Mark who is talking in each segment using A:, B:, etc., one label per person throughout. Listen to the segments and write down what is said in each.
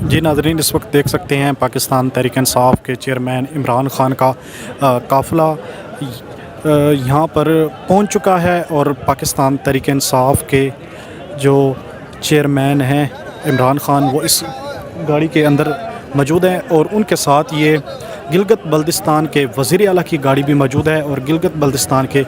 A: जी नाज़रीन, इस वक्त देख सकते हैं पाकिस्तान तहरीक इंसाफ के चेयरमैन इमरान ख़ान का काफ़िला यहाँ पर पहुँच चुका है और पाकिस्तान तहरीक इंसाफ के जो चेयरमैन हैं इमरान ख़ान वो इस गाड़ी के अंदर मौजूद हैं और उनके साथ ये गिलगित बल्तिस्तान के वज़ीर आला की गाड़ी भी मौजूद है और गिलगित बल्तिस्तान के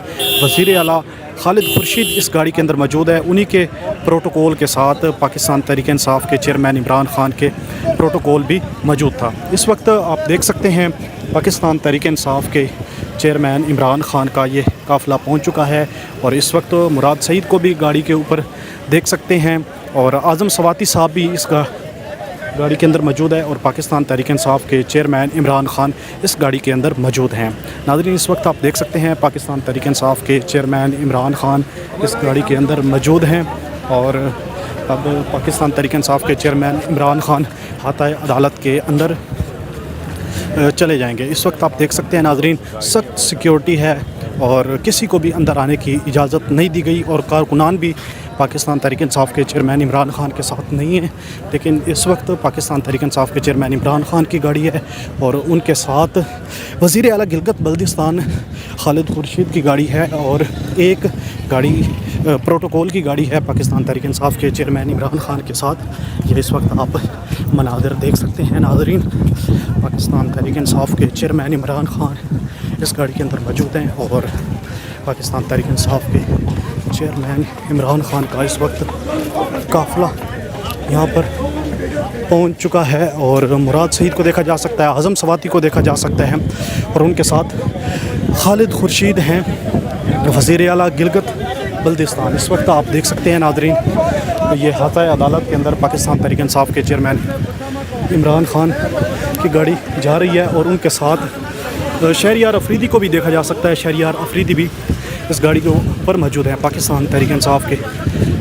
A: वज़ीर आला खालिद खुर्शीद इस गाड़ी के अंदर मौजूद है। उन्हीं के प्रोटोकॉल के साथ पाकिस्तान तहरीक इंसाफ के चेयरमैन इमरान ख़ान के प्रोटोकॉल भी मौजूद था। इस वक्त आप देख सकते हैं पाकिस्तान तहरीक इंसाफ के चेयरमैन इमरान ख़ान का ये काफ़िला पहुंच चुका है और इस वक्त मुराद सईद को भी गाड़ी के ऊपर देख सकते हैं और आज़म सवाती साहब भी इसका गाड़ी के अंदर मौजूद है और पाकिस्तान तहरीक इंसाफ के चेयरमैन इमरान ख़ान इस गाड़ी के अंदर मौजूद हैं। नाज़रीन, इस वक्त आप देख सकते हैं पाकिस्तान तहरीक इंसाफ के चेयरमैन इमरान ख़ान इस गाड़ी के अंदर मौजूद हैं और अब पाकिस्तान तहरीक इंसाफ के चेयरमैन इमरान ख़ान हाताए अदालत के अंदर चले जाएंगे। इस वक्त आप देख सकते हैं नाज़रीन, सख्त सिक्योरिटी है और किसी को भी अंदर आने की इजाज़त नहीं दी गई और कारकुनान भी पाकिस्तान तहरीक इंसाफ के चेयरमैन इमरान ख़ान के साथ नहीं है। लेकिन इस वक्त पाकिस्तान तहरीक इंसाफ के चेयरमैन इमरान ख़ान की गाड़ी है और उनके साथ वज़ीर आला गिलगित बल्तिस्तान खालिद खुर्शीद की गाड़ी है और एक गाड़ी प्रोटोकॉल की गाड़ी है पाकिस्तान तहरीक इंसाफ के चेयरमैन इमरान ख़ान के साथ। ये इस वक्त आप मनाज़िर देख सकते हैं नाज़रीन, पाकिस्तान तहरीक इंसाफ के चेयरमैन इमरान ख़ान इस गाड़ी के अंदर मौजूद हैं और पाकिस्तान तहरीक इंसाफ के चेयरमैन इमरान ख़ान का इस वक्त काफ़िला यहाँ पर पहुँच चुका है और मुराद सईद को देखा जा सकता है, आज़म सवाती को देखा जा सकता है और उनके साथ खालिद खुर्शीद हैं वज़ीर आला गिलगित बल्तिस्तान। इस वक्त आप देख सकते हैं नाज़रीन, ये हाताए अदालत के अंदर पाकिस्तान तहरीक इंसाफ के चेयरमैन इमरान ख़ान की गाड़ी जा रही है और उनके साथ शहरियार अफरीदी को भी देखा जा सकता है। शहरियार अफरीदी भी इस गाड़ी के ऊपर मौजूद हैं। पाकिस्तान तहरीक इंसाफ के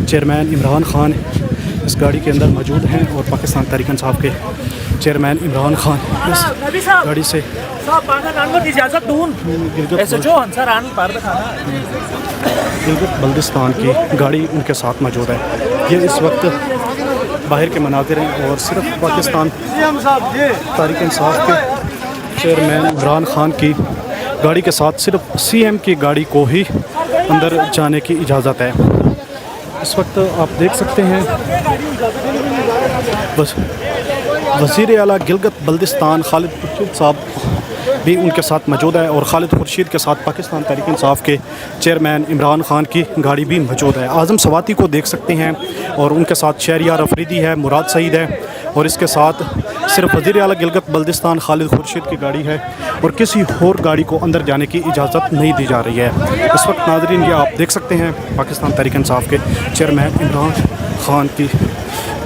A: चेयरमैन इमरान ख़ान इस गाड़ी के अंदर मौजूद हैं और पाकिस्तान तहरीक इंसाफ के चेयरमैन इमरान ख़ान इस गाड़ी से गिलगित बल्तिस्तान की गाड़ी उनके साथ मौजूद है। ये इस वक्त बाहर के मनाज़िर हैं और सिर्फ पाकिस्तान तहरीक इंसाफ के चेयरमैन इमरान ख़ान की गाड़ी के साथ सिर्फ सीएम की गाड़ी को ही अंदर जाने की इजाज़त है। इस वक्त आप देख सकते हैं बस वज़ीर आला गिलगित बल्तिस्तान खालिद खुर्शीद साहब भी उनके साथ मौजूद है और खालिद खुर्शीद के साथ पाकिस्तान तहरीक इंसाफ के चेयरमैन इमरान ख़ान की गाड़ी भी मौजूद है। आज़म सवाती को देख सकते हैं और उनके साथ शहरियार अफरीदी है, मुराद सईद है और इसके साथ सिर्फ वज़ीर आला गिलगित बल्तिस्तान खालिद खुर्शीद की गाड़ी है और किसी और गाड़ी को अंदर जाने की इजाज़त नहीं दी जा रही है। इस वक्त नाज़रीन, ये आप देख सकते हैं पाकिस्तान तहरीक इंसाफ के चेयरमैन इमरान ख़ान की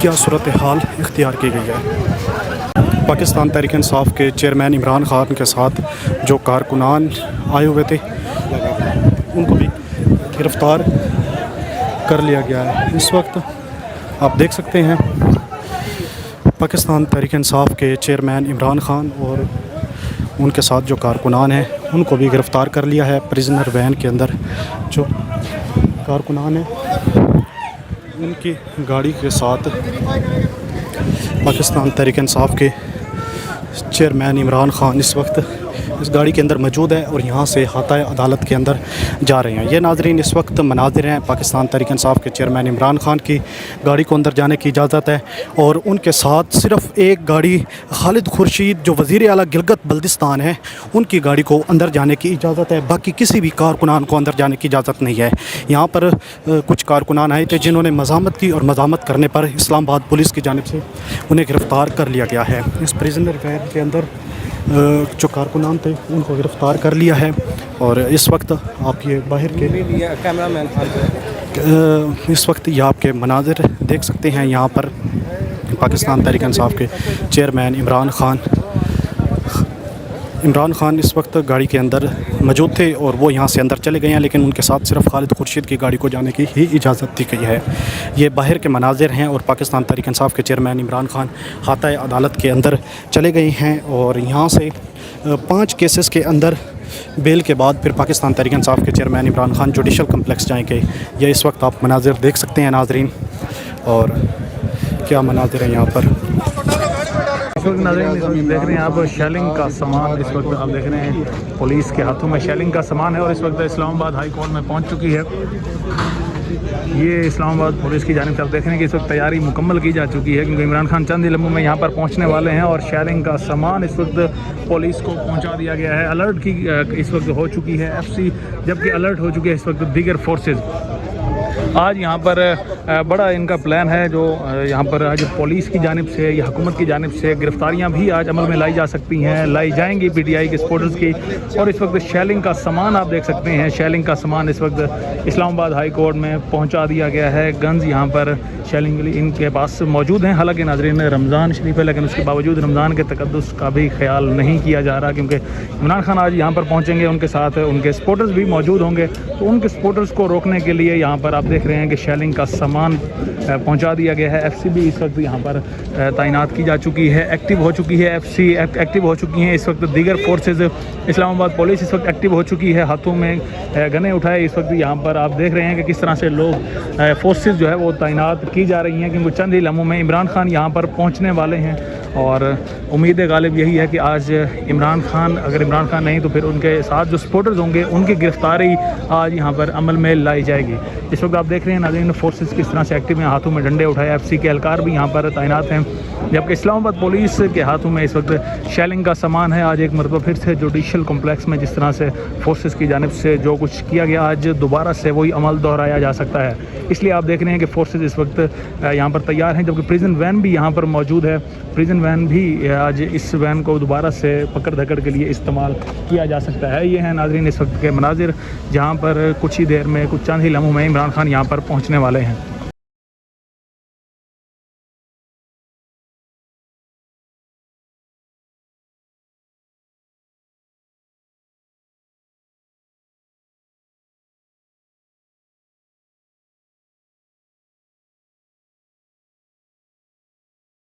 A: क्या सूरत हाल इख्तियार की गई है। पाकिस्तान तहरीक इंसाफ के चेयरमैन इमरान ख़ान के साथ जो कारकुनान आए हुए थे उनको भी गिरफ़्तार कर लिया गया है। इस वक्त आप देख सकते हैं पाकिस्तान तहरीक इंसाफ के चेयरमैन इमरान ख़ान और उनके साथ जो कारकुनान हैं उनको भी गिरफ़्तार कर लिया है। प्रिजनर वैन के अंदर जो कारकुनान हैं उनकी गाड़ी के साथ पाकिस्तान तहरीक इंसाफ के चेयरमैन इमरान ख़ान इस वक्त इस गाड़ी के अंदर मौजूद है और यहाँ से हाता अदालत के अंदर जा रहे हैं। ये नाजरीन इस वक्त मनाजिर हैं पाकिस्तान तहरीक इंसाफ के चेयरमैन इमरान खान की। गाड़ी को अंदर जाने की इजाज़त है और उनके साथ सिर्फ एक गाड़ी खालिद खुर्शीद जो वज़ीर आला गिलगित बल्तिस्तान है उनकी गाड़ी को अंदर जाने की इजाज़त है। बाकी किसी भी कारकुनान को अंदर जाने की इजाज़त नहीं है। यहाँ पर कुछ कारकुनान आए थे जिन्होंने मज़ामत की और मज़ामत करने पर इस्लामाबाद पुलिस की जानिब से उन्हें गिरफ़्तार कर लिया गया है। इस प्रिजनर वैन के अंदर जो कारकुनान थे उनको गिरफ़्तार कर लिया है और इस वक्त आप ये बाहर के इस वक्त ये आपके मनाजिर देख सकते हैं। यहाँ पर पाकिस्तान तहरीक इंसाफ के चेयरमैन इमरान खान इस वक्त गाड़ी के अंदर मौजूद थे और वो यहाँ से अंदर चले गए हैं, लेकिन उनके साथ सिर्फ खालिद खुर्शीद की गाड़ी को जाने की ही इजाज़त दी गई है। ये बाहर के मनाजिर हैं और पाकिस्तान तहरीक इंसाफ के चेयरमैन इमरान खान हाता अदालत के अंदर चले गए हैं और यहाँ से 5 केसेस के अंदर बेल के बाद फिर पाकिस्तान तहरीक इंसाफ के chairman Imran Khan judicial complex जाएंगे। ये इस वक्त आप मनाजिर देख सकते हैं नाजरीन, और क्या मनाजिर है यहाँ पर।
B: नाज़रीन इस वक्त देख रहे हैं आप शेलिंग का सामान, इस वक्त आप देख रहे हैं पुलिस के हाथों में शेलिंग का सामान है और इस वक्त इस्लामाबाद हाई कोर्ट में पहुंच चुकी है। ये इस्लामाबाद पुलिस की जानिब से आप देख रहे हैं कि इस वक्त तैयारी मुकम्मल की जा चुकी है क्योंकि इमरान खान चंद ही लम्हों में यहाँ पर पहुँचने वाले हैं और शेलिंग का सामान इस वक्त पुलिस को पहुँचा दिया गया है। अलर्ट की इस वक्त हो चुकी है FC, जबकि अलर्ट हो चुकी है इस वक्त दीगर फोर्सेज। आज यहाँ पर बड़ा इनका प्लान है जो यहाँ पर आज पुलिस की जानिब से या हुकूमत की जानिब से गिरफ्तारियाँ भी आज अमल में लाई जा सकती हैं, लाई जाएंगी PTI के सपोर्टर्स की। और इस वक्त शेलिंग का सामान आप देख सकते हैं, शेलिंग का सामान इस वक्त इस्लामाबाद हाई कोर्ट में पहुँचा दिया गया है। गन्स यहाँ पर शेलिंग के लिए इनके पास मौजूद हैं। हालांकि नाज़रीन रमज़ान शरीफ है, लेकिन उसके बावजूद रमज़ान के तकद्दुस का भी ख्याल नहीं किया जा रहा क्योंकि इमरान खान आज यहाँ पर पहुँचेंगे, उनके साथ उनके सपोर्टर्स भी मौजूद होंगे। तो उनके सपोर्टर्स को रोकने के लिए यहाँ पर आप देख रहे हैं कि शेलिंग का सामान पहुंचा दिया गया है। FC भी इस वक्त यहाँ पर तैनात की जा चुकी है, एक्टिव हो चुकी है। FC एक्टिव हो चुकी हैं इस वक्त। दीगर फोर्सेज इस्लामाबाद पुलिस इस वक्त एक्टिव हो चुकी है, हाथों में गने उठाए इस वक्त यहाँ पर आप देख रहे हैं कि किस तरह से लोग फोर्सेज जो है वो तैनात की जा रही हैं क्योंकि चंद ही लम्हों में इमरान खान यहाँ पर पहुँचने वाले हैं। और उम्मीद गालिब यही है कि आज इमरान खान, अगर इमरान खान नहीं तो फिर उनके साथ जो सपोर्टर्स होंगे उनकी गिरफ्तारी आज यहाँ पर अमल में लाई जाएगी। इस वक्त आप देख रहे हैं नाज़रीन फोर्सेस किस तरह से एक्टिव हैं, हाथों में डंडे उठाए। FC के एहलकार भी यहाँ पर तैनात हैं, जबकि इस्लामाबाद पुलिस के हाथों में इस वक्त शेलिंग का सामान है। आज एक मरतबा फिर से जुडिशल कम्प्लेक्स में जिस तरह से फोर्सेस की जानिब से जो कुछ किया गया, आज दोबारा से वही अमल दोहराया जा सकता है। इसलिए आप देख रहे हैं कि फोर्सेस इस वक्त यहाँ पर तैयार हैं, जबकि प्रिजन वैन भी यहाँ पर मौजूद है। प्रिजन वैन भी आज इस वैन को दोबारा से पकड़ धकड़ के लिए इस्तेमाल किया जा सकता है। ये हैं नाज़रीन इस वक्त के मनाजिर, जहाँ पर कुछ ही देर में, कुछ चंद ही लम्हों में इमरान खान यहाँ पर पहुँचने वाले हैं।